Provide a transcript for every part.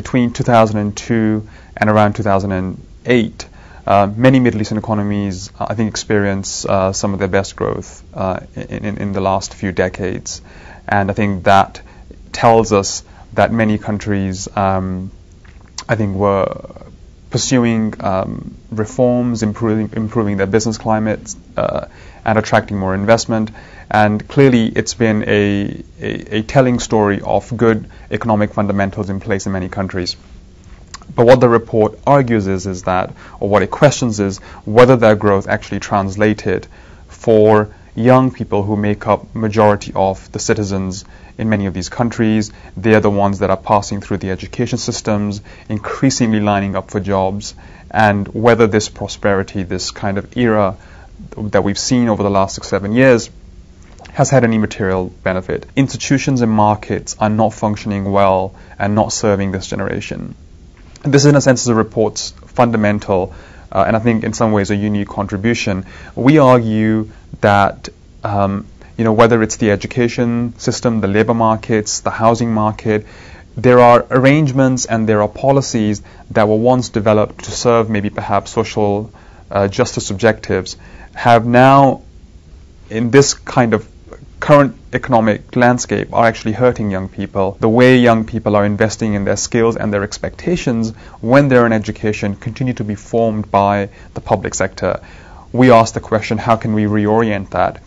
between 2002 and around 2008, many Middle Eastern economies, I think, experience some of their best growth in the last few decades. And I think that tells us that many countries, I think, were pursuing reforms, improving their business climates, and attracting more investment. And clearly, it's been a telling story of good economic fundamentals in place in many countries. But what the report argues is that, or what it questions is, whether their growth actually translated for young people who make up majority of the citizens in many of these countries. They're the ones that are passing through the education systems, increasingly lining up for jobs, and whether this prosperity, this kind of era that we've seen over the last 6-7 years, has had any material benefit. Institutions and markets are not functioning well and not serving this generation. This, in a sense, is the report's fundamental and I think in some ways a unique contribution. We argue that whether it's the education system, the labor markets, the housing market, there are arrangements and there are policies that were once developed to serve maybe perhaps social justice objectives, have now, in this kind of current economic landscape, are actually hurting young people. The way young people are investing in their skills and their expectations when they're in education continue to be formed by the public sector. We ask the question, how can we reorient that?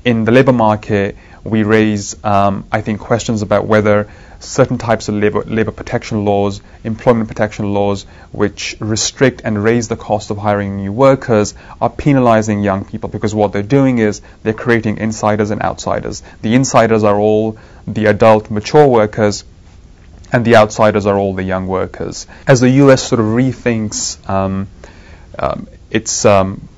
In the labor market, we raise, I think, questions about whether certain types of labor protection laws, employment protection laws, which restrict and raise the cost of hiring new workers, are penalizing young people, because what they're doing is they're creating insiders and outsiders. The insiders are all the adult, mature workers, and the outsiders are all the young workers. As the US sort of rethinks its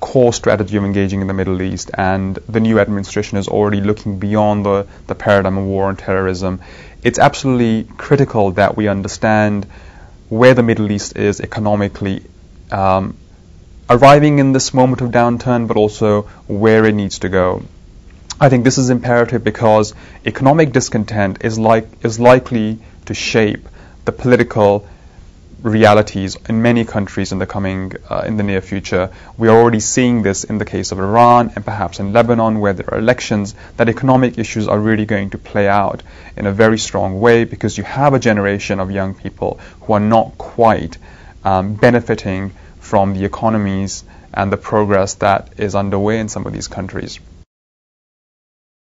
core strategy of engaging in the Middle East, and the new administration is already looking beyond the paradigm of war on terrorism, it's absolutely critical that we understand where the Middle East is economically, arriving in this moment of downturn, but also where it needs to go. I think this is imperative because economic discontent is likely to shape the political realities in many countries in the near future. We are already seeing this in the case of Iran and perhaps in Lebanon, where there are elections, that economic issues are really going to play out in a very strong way, because you have a generation of young people who are not quite benefiting from the economies and the progress that is underway in some of these countries.